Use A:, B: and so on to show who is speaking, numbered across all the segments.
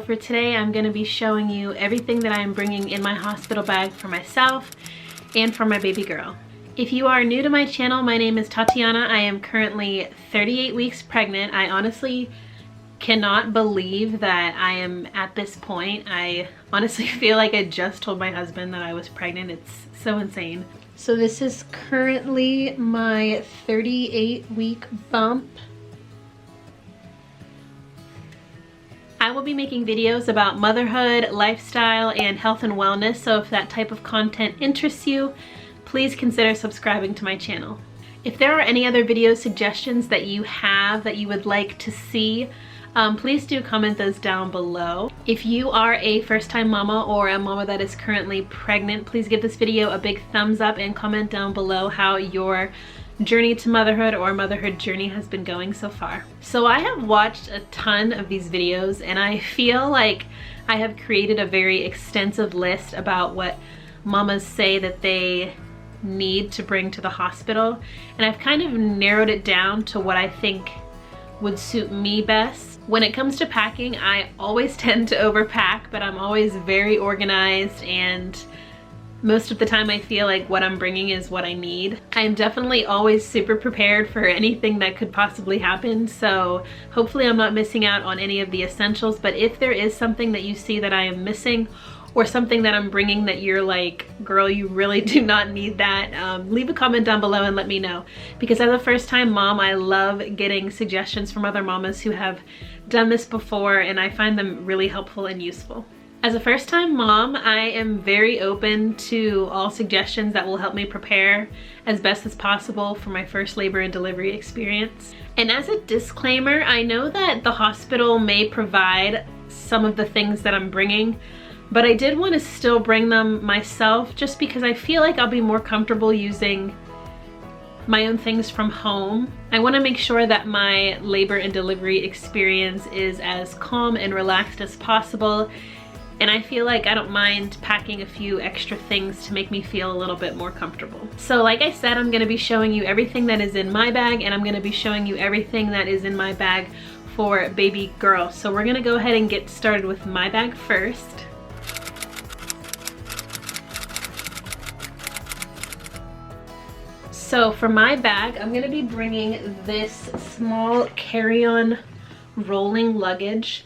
A: for today I'm going to be showing you everything that I'm bringing in my hospital bag for myself and for my baby girl. If you are new to my channel, my name is Tatiana. I am currently 38 weeks pregnant. I honestly cannot believe that I am at this point. I honestly feel like I just told my husband that I was pregnant. It's so insane. So this is currently my 38-week bump. I will be making videos about motherhood, lifestyle, and health and wellness, so if that type of content interests you, please consider subscribing to my channel. If there are any other video suggestions that you have that you would like to see, please do comment those down below. If you are a first-time mama or a mama that is currently pregnant, please give this video a big thumbs up and comment down below how your journey to motherhood or motherhood journey has been going so far. So I have watched a ton of these videos and I feel like I have created a very extensive list about what mamas say that they need to bring to the hospital, and I've kind of narrowed it down to what I think would suit me best. When it comes to packing, I always tend to overpack, but I'm always very organized, and most of the time I feel like what I'm bringing is what I need. I am definitely always super prepared for anything that could possibly happen, so hopefully I'm not missing out on any of the essentials, but if there is something that you see that I am missing or something that I'm bringing that you're like, girl, you really do not need that, leave a comment down below and let me know. Because as a first-time mom, I love getting suggestions from other mamas who have done this before, and I find them really helpful and useful. As a first-time mom, I am very open to all suggestions that will help me prepare as best as possible for my first labor and delivery experience. And as a disclaimer, I know that the hospital may provide some of the things that I'm bringing, but I did want to still bring them myself just because I feel like I'll be more comfortable using my own things from home. I want to make sure that my labor and delivery experience is as calm and relaxed as possible, and I feel like I don't mind packing a few extra things to make me feel a little bit more comfortable. So like I said, I'm going to be showing you everything that is in my bag, and I'm going to be showing you everything that is in my bag for baby girl. So we're going to go ahead and get started with my bag first. So for my bag, I'm going to be bringing this small carry-on rolling luggage.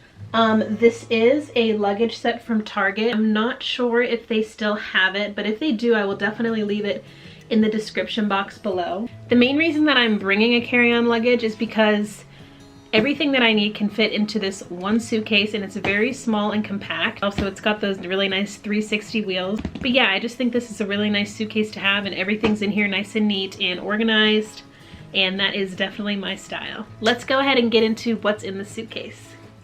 A: This is a luggage set from Target. I'm not sure if they still have it, but if they do, I will definitely leave it in the description box below. The main reason that I'm bringing a carry-on luggage is because everything that I need can fit into this one suitcase, and it's very small and compact. Also, it's got those really nice 360 wheels. But yeah, I just think this is a really nice suitcase to have, and everything's in here nice and neat and organized, and that is definitely my style. Let's go ahead and get into what's in the suitcase.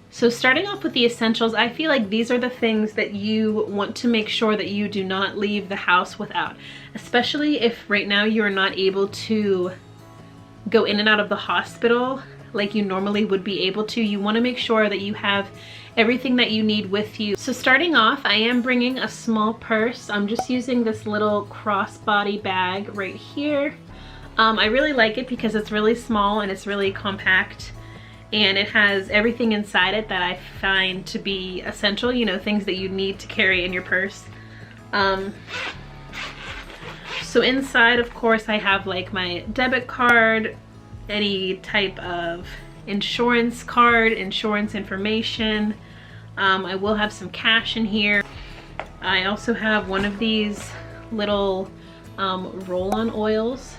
A: So starting off with the essentials, I feel like these are the things that you want to make sure that you do not leave the house without, especially if right now you are not able to go in and out of the hospital like you normally would be able to. You want to make sure that you have everything that you need with you. So starting off, I am bringing a small purse. I'm just using this little crossbody bag right here. I really like it because it's really small and it's really compact, and it has everything inside it that I find to be essential, you know, things that you need to carry in your purse. So inside, of course, I have like my debit card, any type of insurance card, insurance information. I will have some cash in here. I also have one of these little roll-on oils.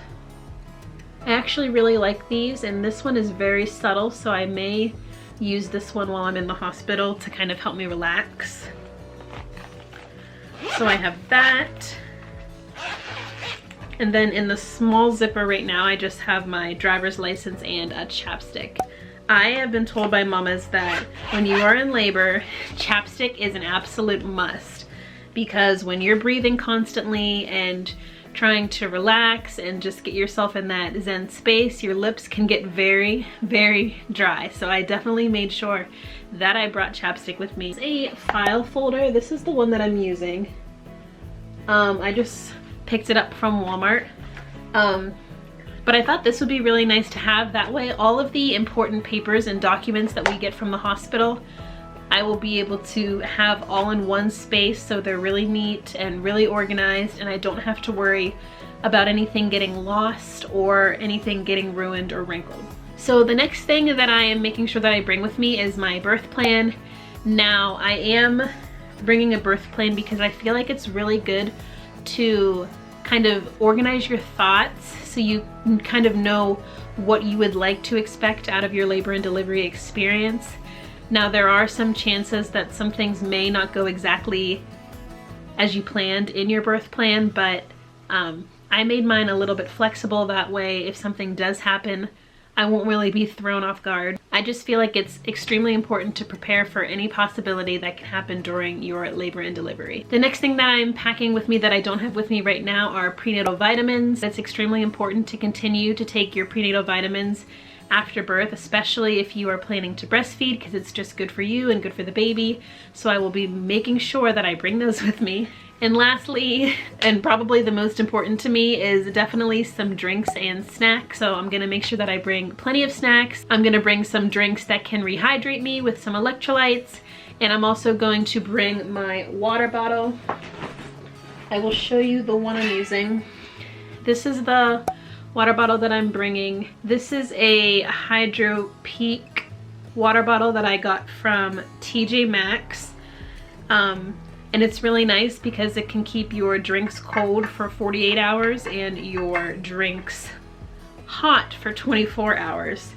A: I actually really like these, and this one is very subtle, so I may use this one while I'm in the hospital to kind of help me relax. So I have that. And then in the small zipper right now, I just have my driver's license and a chapstick. I have been told by mamas that when you are in labor, chapstick is an absolute must, because when you're breathing constantly and trying to relax and just get yourself in that zen space, your lips can get very, very dry. So I definitely made sure that I brought chapstick with me. It's a file folder. This is the one that I'm using. I just picked it up from Walmart. But I thought this would be really nice to have. That way all of the important papers and documents that we get from the hospital, I will be able to have all in one space, so they're really neat and really organized, and I don't have to worry about anything getting lost or anything getting ruined or wrinkled. So the next thing that I am making sure that I bring with me is my birth plan. Now, I am bringing a birth plan because I feel like it's really good to kind of organize your thoughts so you can kind of know what you would like to expect out of your labor and delivery experience. Now, there are some chances that some things may not go exactly as you planned in your birth plan, but I made mine a little bit flexible. That way, if something does happen, I won't really be thrown off guard. I just feel like it's extremely important to prepare for any possibility that can happen during your labor and delivery. The next thing that I'm packing with me that I don't have with me right now are prenatal vitamins. It's extremely important to continue to take your prenatal vitamins after birth, especially if you are planning to breastfeed, because it's just good for you and good for the baby. So I will be making sure that I bring those with me. And lastly, and probably the most important to me, is definitely some drinks and snacks. So I'm gonna make sure that I bring plenty of snacks. I'm gonna bring some drinks that can rehydrate me with some electrolytes. And I'm also going to bring my water bottle. I will show you the one I'm using. This is the water bottle that I'm bringing. This is a Hydro Peak water bottle that I got from TJ Maxx. And it's really nice because it can keep your drinks cold for 48 hours and your drinks hot for 24 hours.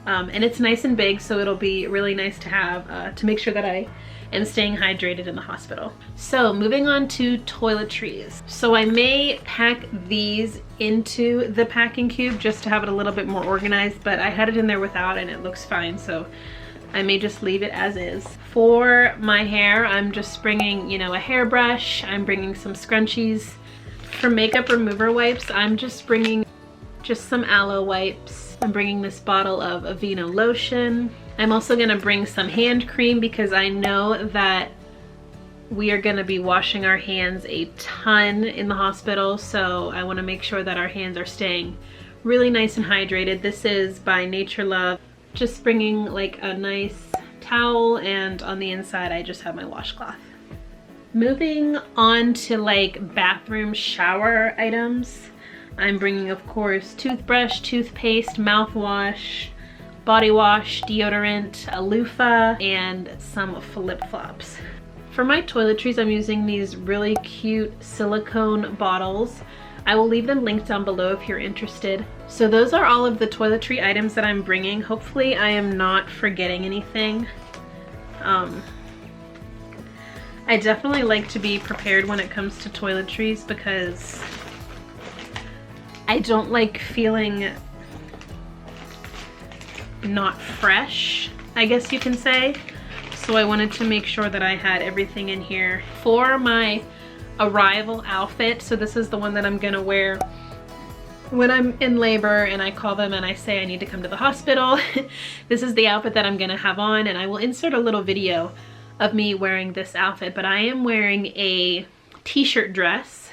A: And it's nice and big, so it'll be really nice to have to make sure that I am staying hydrated in the hospital. So moving on to toiletries. So I may pack these into the packing cube just to have it a little bit more organized, but I had it in there without and it looks fine, so I may just leave it as is. For my hair, I'm just bringing, you know, a hairbrush. I'm bringing some scrunchies. For makeup remover wipes, I'm just bringing just some aloe wipes. I'm bringing this bottle of Aveeno lotion. I'm also gonna bring some hand cream because I know that we are gonna be washing our hands a ton in the hospital, so I wanna make sure that our hands are staying really nice and hydrated. This is by Nature Love. Just bringing like a nice towel, and on the inside I just have my washcloth. Moving on to like bathroom shower items, I'm bringing, of course, toothbrush, toothpaste, mouthwash, body wash, deodorant, a loofah, and some flip-flops. For my toiletries, I'm using these really cute silicone bottles. I will leave them linked down below if you're interested. So those are all of the toiletry items that I'm bringing. Hopefully I am not forgetting anything. I definitely like to be prepared when it comes to toiletries because I don't like feeling not fresh, I guess you can say. So I wanted to make sure that I had everything in here. For my arrival outfit, so this is the one that I'm gonna wear when I'm in labor and I call them and I say I need to come to the hospital. This is the outfit that I'm gonna have on, and I will insert a little video of me wearing this outfit, but I am wearing a t-shirt dress,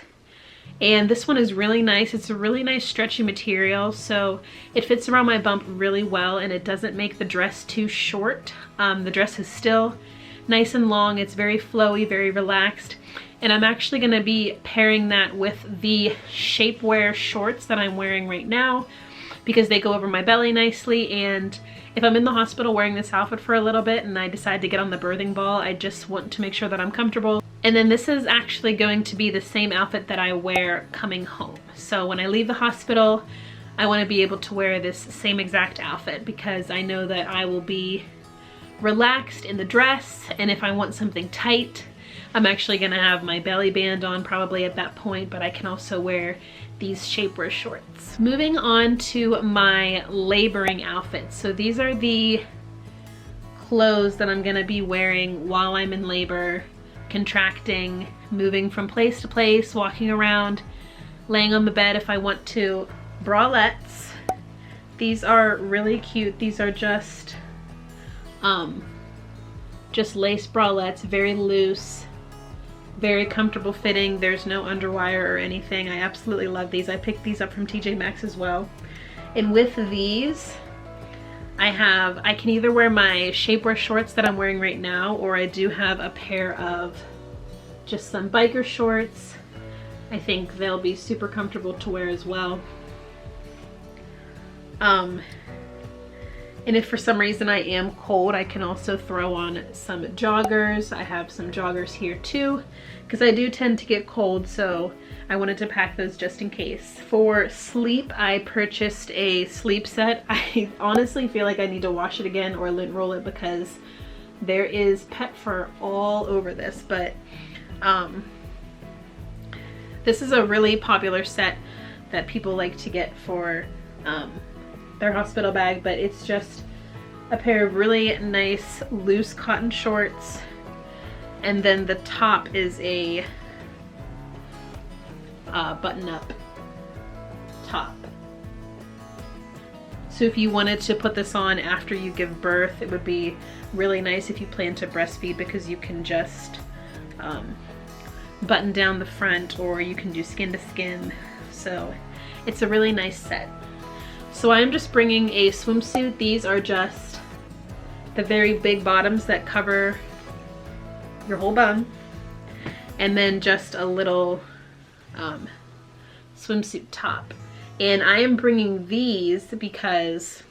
A: and this one is really nice. It's a really nice stretchy material, so it fits around my bump really well and it doesn't make the dress too short. The dress is still nice and long. It's very flowy, very relaxed. And I'm actually gonna be pairing that with the shapewear shorts that I'm wearing right now because they go over my belly nicely. And if I'm in the hospital wearing this outfit for a little bit and I decide to get on the birthing ball, I just want to make sure that I'm comfortable. And then this is actually going to be the same outfit that I wear coming home. So when I leave the hospital, I wanna be able to wear this same exact outfit because I know that I will be relaxed in the dress, and if I want something tight, I'm actually gonna have my belly band on probably at that point, but I can also wear these shapewear shorts. Moving on to my laboring outfits. So these are the clothes that I'm gonna be wearing while I'm in labor, contracting, moving from place to place, walking around, laying on the bed if I want to. Bralettes. These are really cute. These are just lace bralettes, very loose, very comfortable fitting. There's no underwire or anything. I absolutely love these. I picked these up from TJ Maxx as well. And with these, I can either wear my shapewear shorts that I'm wearing right now, or I do have a pair of just some biker shorts. I think they'll be super comfortable to wear as well. And if for some reason I am cold, I can also throw on some joggers. I have some joggers here too, because I do tend to get cold, so I wanted to pack those just in case. For sleep, I purchased a sleep set. I honestly feel like I need to wash it again or lint roll it because there is pet fur all over this, but this is a really popular set that people like to get for their hospital bag, but it's just a pair of really nice loose cotton shorts, and then the top is a button-up top. So if you wanted to put this on after you give birth, it would be really nice if you plan to breastfeed, because you can just button down the front, or you can do skin to skin. So it's a really nice set. So I'm just bringing a swimsuit. These are just the very big bottoms that cover your whole bum, and then just a little swimsuit top. And I am bringing these because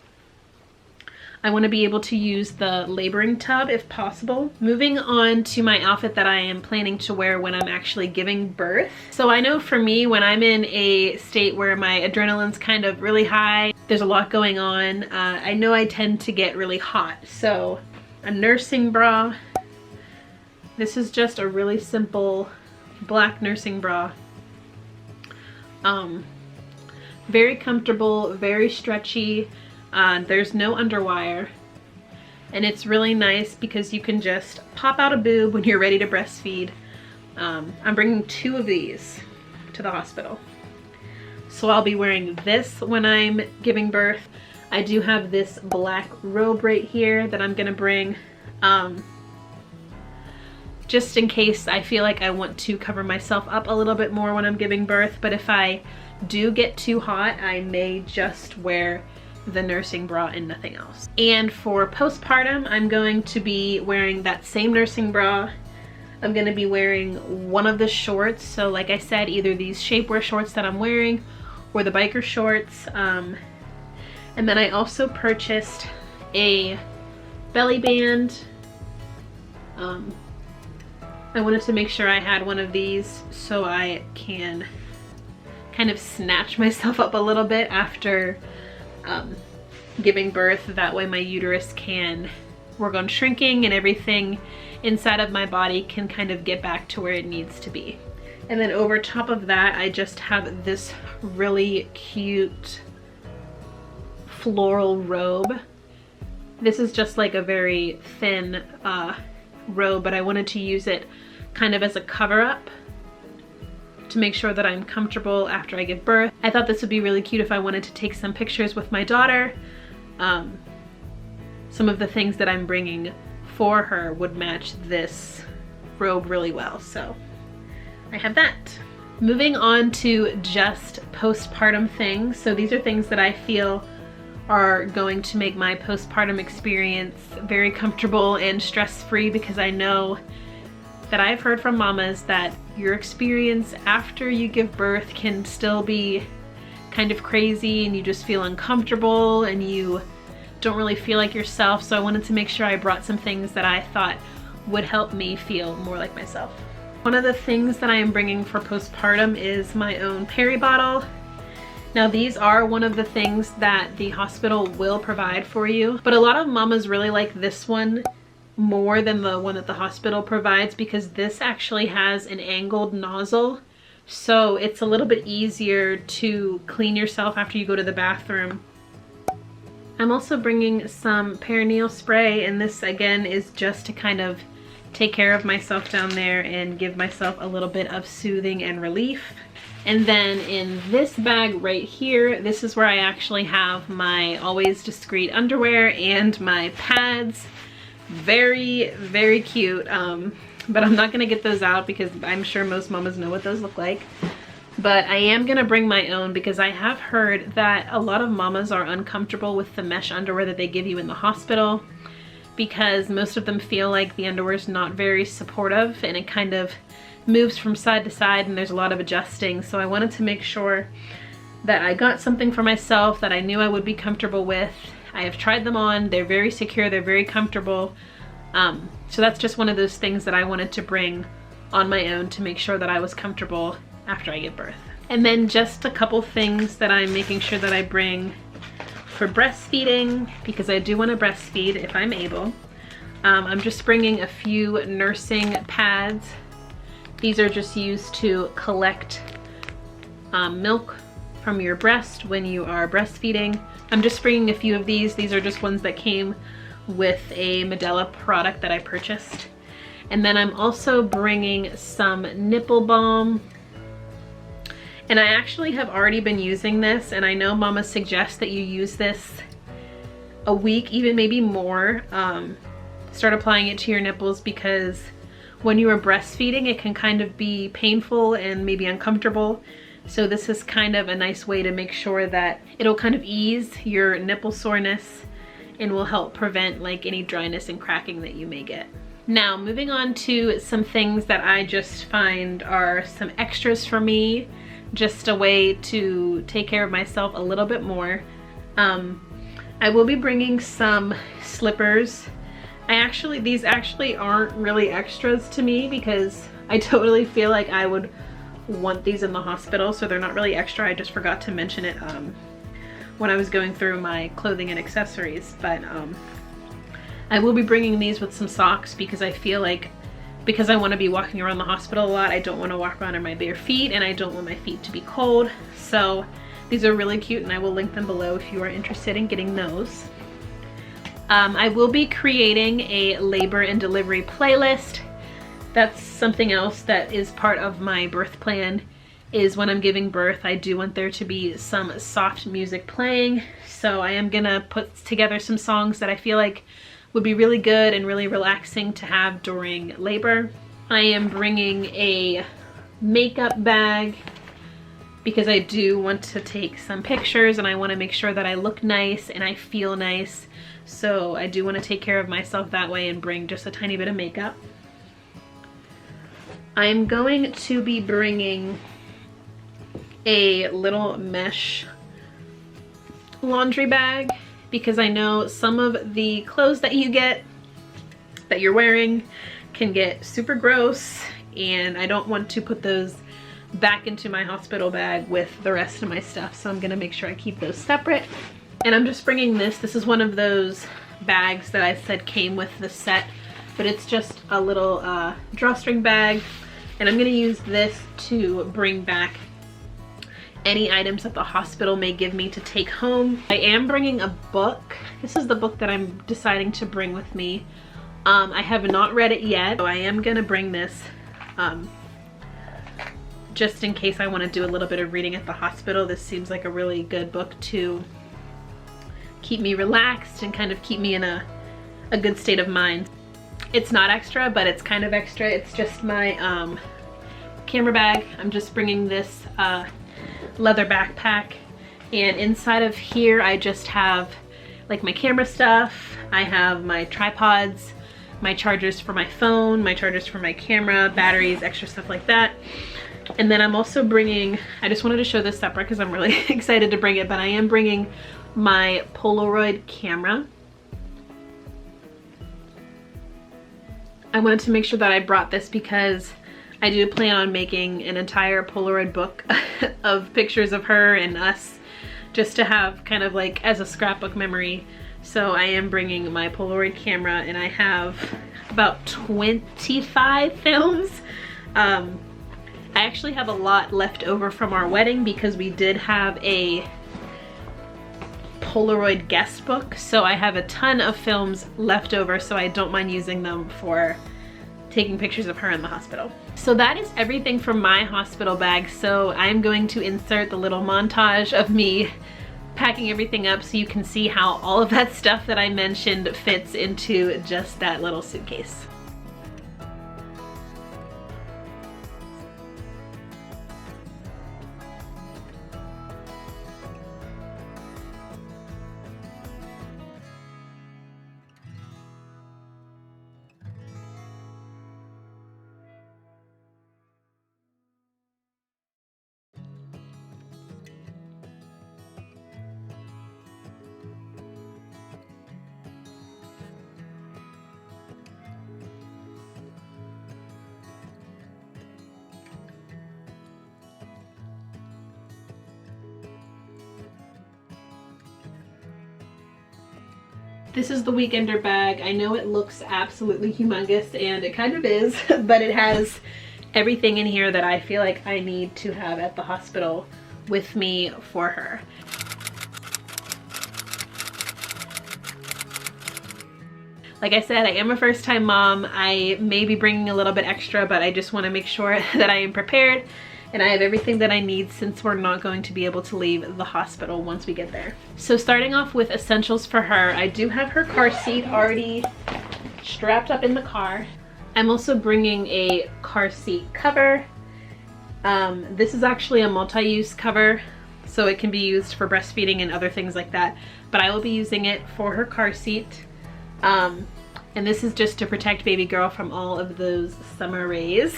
A: I want to be able to use the laboring tub if possible. Moving on to my outfit that I am planning to wear when I'm actually giving birth. So I know for me, when I'm in a state where my adrenaline's kind of really high, there's a lot going on, I know I tend to get really hot. So a nursing bra. This is just a really simple black nursing bra. Very comfortable, very stretchy. There's no underwire, and it's really nice because you can just pop out a boob when you're ready to breastfeed. I'm bringing 2 of these to the hospital. So I'll be wearing this when I'm giving birth. I do have this black robe right here that I'm gonna bring just in case I feel like I want to cover myself up a little bit more when I'm giving birth. But if I do get too hot, I may just wear the nursing bra and nothing else. And for postpartum, I'm going to be wearing that same nursing bra. I'm going to be wearing one of the shorts. So like I said, either these shapewear shorts that I'm wearing or the biker shorts. And then I also purchased a belly band. I wanted to make sure I had one of these so I can kind of snatch myself up a little bit after giving birth. That way my uterus can work on shrinking and everything inside of my body can kind of get back to where it needs to be. And then over top of that, I just have this really cute floral robe. This is just like a very thin robe, but I wanted to use it kind of as a cover-up to make sure that I'm comfortable after I give birth. I thought this would be really cute if I wanted to take some pictures with my daughter. Some of the things that I'm bringing for her would match this robe really well, so I have that. Moving on to just postpartum things. So these are things that I feel are going to make my postpartum experience very comfortable and stress-free, because I know that I've heard from mamas that your experience after you give birth can still be kind of crazy and you just feel uncomfortable and you don't really feel like yourself. So I wanted to make sure I brought some things that I thought would help me feel more like myself. One of the things that I am bringing for postpartum is my own peri bottle. Now these are one of the things that the hospital will provide for you, but a lot of mamas really like this one more than the one that the hospital provides, because this actually has an angled nozzle, so it's a little bit easier to clean yourself after you go to the bathroom. I'm also bringing some perineal spray, and this again is just to kind of take care of myself down there and give myself a little bit of soothing and relief. And then in this bag right here, this is where I actually have my always discreet underwear and my pads. Very, very cute, but I'm not gonna get those out because I'm sure most mamas know what those look like. but I am gonna bring my own because I have heard that a lot of mamas are uncomfortable with the mesh underwear that they give you in the hospital because most of them feel like the underwear is not very supportive and it kind of moves from side to side and there's a lot of adjusting. So I wanted to make sure that I got something for myself that I knew I would be comfortable with. I have tried them on, they're very secure, they're very comfortable. So that's just one of those things that I wanted to bring on my own to make sure that I was comfortable after I give birth. And then just a couple things that I'm making sure that I bring for breastfeeding, because I do want to breastfeed if I'm able. I'm just bringing a few nursing pads. These are just used to collect milk from your breast when you are breastfeeding. I'm just bringing a few of these. These are just ones that came with a Medela product that I purchased. And then I'm also bringing some nipple balm. And I actually have already been using this, and I know Mama suggests that you use this a week, even maybe more. Start applying it to your nipples because when you are breastfeeding, it can kind of be painful and maybe uncomfortable. So this is kind of a nice way to make sure that it'll kind of ease your nipple soreness and will help prevent like any dryness and cracking that you may get. Now, moving on to some things that I just find are some extras for me, just a way to take care of myself a little bit more. I will be bringing some slippers. These actually aren't really extras to me because I totally feel like I would want these in the hospital, so they're not really extra. I just forgot to mention it when I was going through my clothing and accessories, but I will be bringing these with some socks because I feel like because I want to be walking around the hospital a lot, I don't want to walk around in my bare feet and I don't want my feet to be cold. So these are really cute and I will link them below if you are interested in getting those. I will be creating a labor and delivery playlist. That's something else that is part of my birth plan, is when I'm giving birth, I do want there to be some soft music playing. So I am gonna put together some songs that I feel like would be really good and really relaxing to have during labor. I am bringing a makeup bag because I do want to take some pictures and I want to make sure that I look nice and I feel nice. So I do want to take care of myself that way and bring just a tiny bit of makeup. I'm going to be bringing a little mesh laundry bag because I know some of the clothes that you get, that you're wearing, can get super gross and I don't want to put those back into my hospital bag with the rest of my stuff, so I'm gonna make sure I keep those separate. And I'm just bringing this. This is one of those bags that I said came with the set, but it's just a little drawstring bag, and I'm gonna use this to bring back any items that the hospital may give me to take home. I am bringing a book. This is the book that I'm deciding to bring with me. I have not read it yet, so I am gonna bring this just in case I want to do a little bit of reading at the hospital. This seems like a really good book to keep me relaxed and kind of keep me in a good state of mind. It's not extra, but it's kind of extra. It's just my camera bag. I'm just bringing this leather backpack, and inside of here I just have like my camera stuff. I have my tripods, my chargers for my phone, my chargers for my camera, batteries, extra stuff like that. And then I'm also bringing, I just wanted to show this separate because I'm really excited to bring it, but I am bringing my Polaroid camera. I wanted to make sure that I brought this because I do plan on making an entire Polaroid book of pictures of her and us, just to have kind of like as a scrapbook memory. So I am bringing my Polaroid camera, and I have about 25 films. I actually have a lot left over from our wedding because we did have a Polaroid guest book, so I have a ton of films left over, so I don't mind using them for taking pictures of her in the hospital. So that is everything from my hospital bag. So I'm going to insert the little montage of me packing everything up so you can see how all of that stuff that I mentioned fits into just that little suitcase. This is the Weekender bag. I know it looks absolutely humongous, and it kind of is, but it has everything in here that I feel like I need to have at the hospital with me for her. Like I said, I am a first-time mom. I may be bringing a little bit extra, but I just want to make sure that I am prepared and I have everything that I need, since we're not going to be able to leave the hospital once we get there. So starting off with essentials for her, I do have her car seat already strapped up in the car. I'm also bringing a car seat cover. This is actually a multi-use cover, so it can be used for breastfeeding and other things like that, but I will be using it for her car seat. And this is just to protect baby girl from all of those summer rays.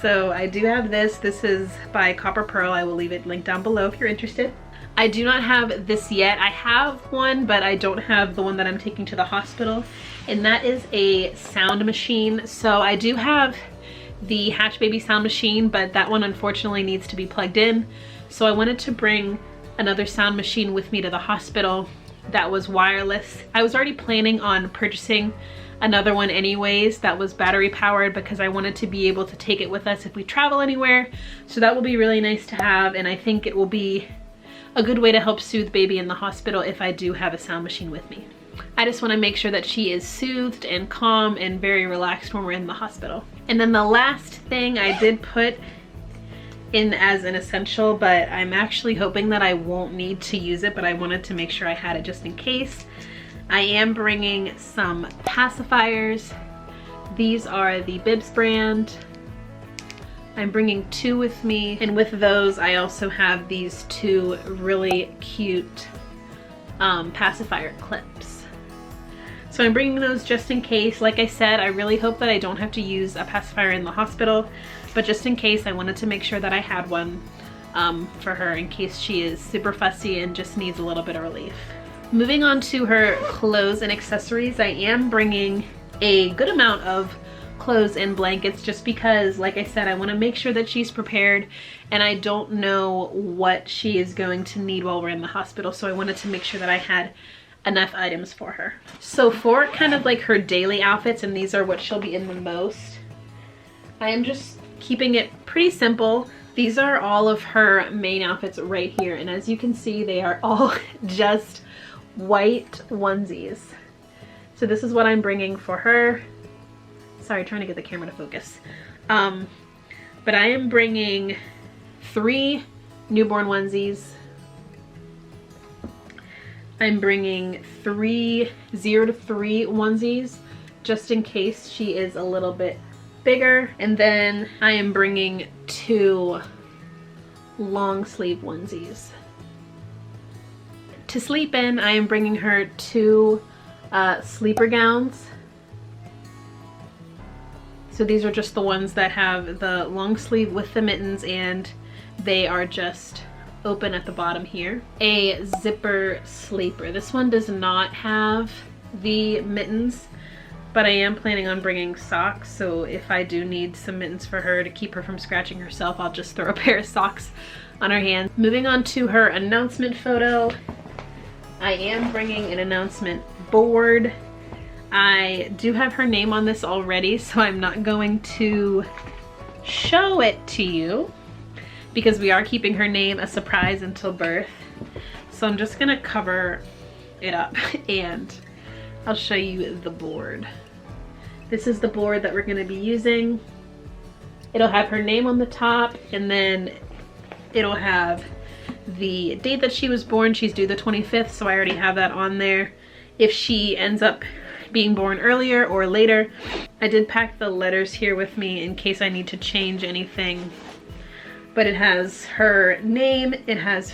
A: So I do have this. This is by Copper Pearl. I will leave it linked down below if you're interested. I do not have this yet. I have one, but I don't have the one that I'm taking to the hospital, and that is a sound machine. So I do have the Hatch Baby sound machine, but that one unfortunately needs to be plugged in. So I wanted to bring another sound machine with me to the hospital that was wireless. I was already planning on purchasing another one anyways that was battery powered, because I wanted to be able to take it with us if we travel anywhere. So that will be really nice to have, and I think it will be a good way to help soothe baby in the hospital if I do have a sound machine with me. I just want to make sure that she is soothed and calm and very relaxed when we're in the hospital. And then the last thing I did put in as an essential, but I'm actually hoping that I won't need to use it, but I wanted to make sure I had it just in case. I am bringing some pacifiers. These are the Bibs brand. I'm bringing 2 with me, and with those I also have these 2 really cute pacifier clips. So I'm bringing those just in case. Like I said, I really hope that I don't have to use a pacifier in the hospital, but just in case, I wanted to make sure that I had one for her in case she is super fussy and just needs a little bit of relief. Moving on to her clothes and accessories, I am bringing a good amount of clothes and blankets, just because, like I said, I want to make sure that she's prepared, and I don't know what she is going to need while we're in the hospital, so I wanted to make sure that I had enough items for her. So for kind of like her daily outfits, and these are what she'll be in the most, I am just keeping it pretty simple. These are all of her main outfits right here, and as you can see, they are all just white onesies. So this is what I'm bringing for her. Sorry, trying to get the camera to focus. But I am bringing 3 newborn onesies. I'm bringing 3 0 to 3 onesies, just in case she is a little bit bigger. And then I am bringing 2 long sleeve onesies. To sleep in, I am bringing her 2 sleeper gowns. So these are just the ones that have the long sleeve with the mittens, and they are just open at the bottom here. A zipper sleeper. This one does not have the mittens, but I am planning on bringing socks, so if I do need some mittens for her to keep her from scratching herself, I'll just throw a pair of socks on her hands. Moving on to her announcement photo, I am bringing an announcement board. I do have her name on this already, so I'm not going to show it to you because we are keeping her name a surprise until birth. So I'm just gonna cover it up and I'll show you the board. This is the board that we're gonna be using. It'll have her name on the top, and then it'll have the date that she was born. She's due the 25th, so I already have that on there. If she ends up being born earlier or later, I did pack the letters here with me in case I need to change anything. But it has her name, it has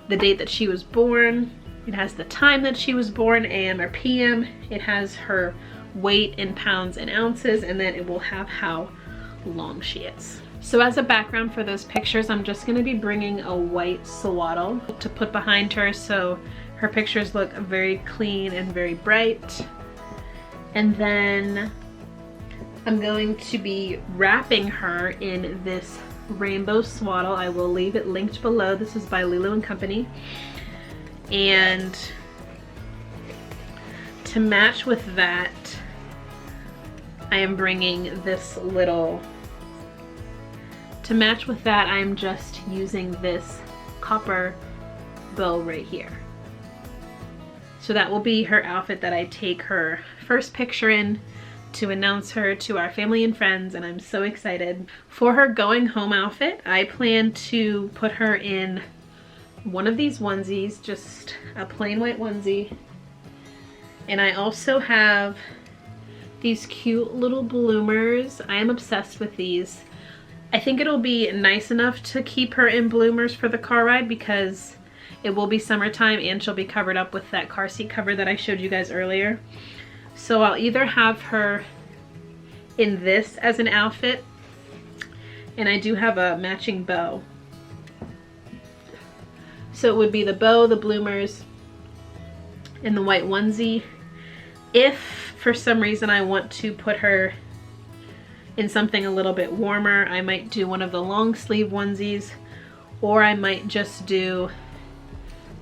A: the date that she was born, it has the time that she was born, AM or PM, it has her weight in pounds and ounces, and then it will have how long she is. So as a background for those pictures, I'm just going to be bringing a white swaddle to put behind her so her pictures look very clean and very bright. And then I'm going to be wrapping her in this rainbow swaddle. I will leave it linked below. This is by Lulu & Company. And to match with that, I am bringing this little, to match with that, I'm just using this copper bow right here. So that will be her outfit that I take her first picture in to announce her to our family and friends, and I'm so excited. For her going home outfit, I plan to put her in one of these onesies, just a plain white onesie. And I also have these cute little bloomers. I am obsessed with these. I think it'll be nice enough to keep her in bloomers for the car ride because it will be summertime and she'll be covered up with that car seat cover that I showed you guys earlier. So I'll either have her in this as an outfit, and I do have a matching bow. So it would be the bow, the bloomers, and the white onesie. If for some reason I want to put her in something a little bit warmer, I might do one of the long sleeve onesies, or I might just do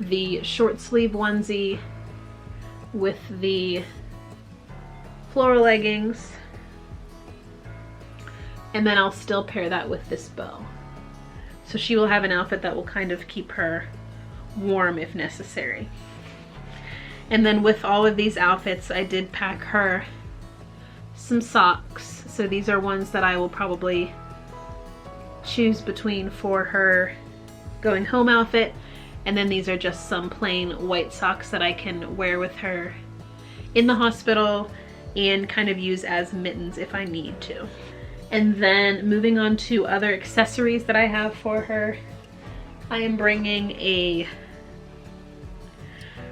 A: the short sleeve onesie with the floral leggings, and then I'll still pair that with this bow. So she will have an outfit that will kind of keep her warm if necessary. And then with all of these outfits, I did pack her some socks. So these are ones that I will probably choose between for her going home outfit, and then these are just some plain white socks that I can wear with her in the hospital and kind of use as mittens if I need to. And then moving on to other accessories that I have for her, I am bringing a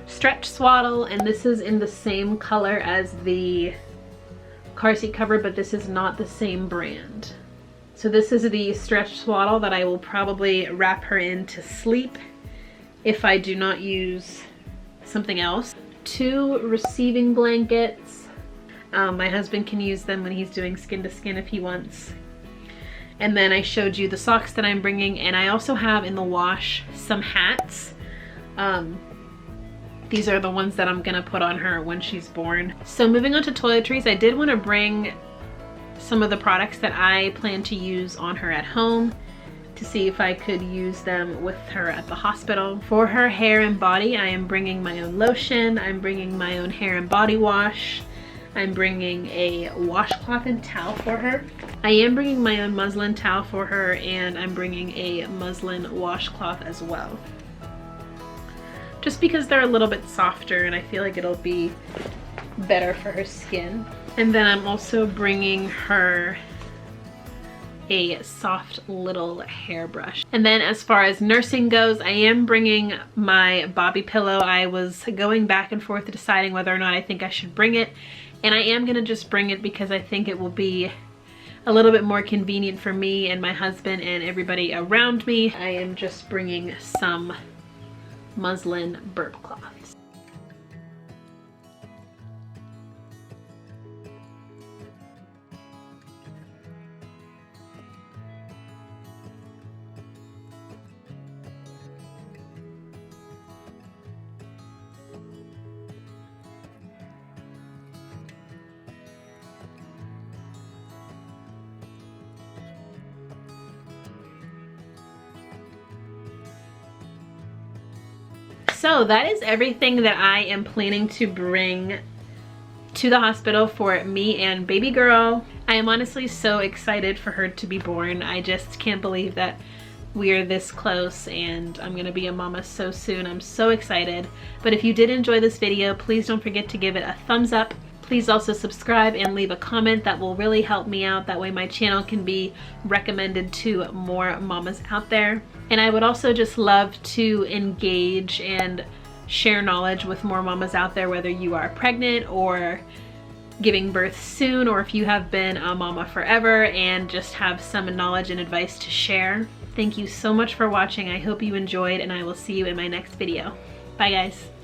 A: stretch swaddle, and this is in the same color as the car seat cover, but this is not the same brand. So this is the stretch swaddle that I will probably wrap her in to sleep if I do not use something else. 2 receiving blankets. My husband can use them when he's doing skin to skin if he wants. And then I showed you the socks that I'm bringing, and I also have in the wash some hats. These are the ones that I'm gonna put on her when she's born. So moving on to toiletries, I did want to bring some of the products that I plan to use on her at home to see if I could use them with her at the hospital. For her hair and body, I am bringing my own lotion, I'm bringing my own hair and body wash, I'm bringing a washcloth and towel for her. I am bringing my own muslin towel for her, and I'm bringing a muslin washcloth as well. Just because they're a little bit softer and I feel like it'll be better for her skin. And then I'm also bringing her a soft little hairbrush. And then as far as nursing goes, I am bringing my bobby pillow. I was going back and forth deciding whether or not I think I should bring it, and I am gonna just bring it because I think it will be a little bit more convenient for me and my husband and everybody around me. I am just bringing some muslin burp cloths. So that is everything that I am planning to bring to the hospital for me and baby girl. I am honestly so excited for her to be born. I just can't believe that we are this close and I'm gonna be a mama so soon. I'm so excited. But if you did enjoy this video, please don't forget to give it a thumbs up. Please also subscribe and leave a comment. That will really help me out. That way my channel can be recommended to more mamas out there. And I would also just love to engage and share knowledge with more mamas out there, whether you are pregnant or giving birth soon, or if you have been a mama forever and just have some knowledge and advice to share. Thank you so much for watching. I hope you enjoyed, and I will see you in my next video. Bye guys.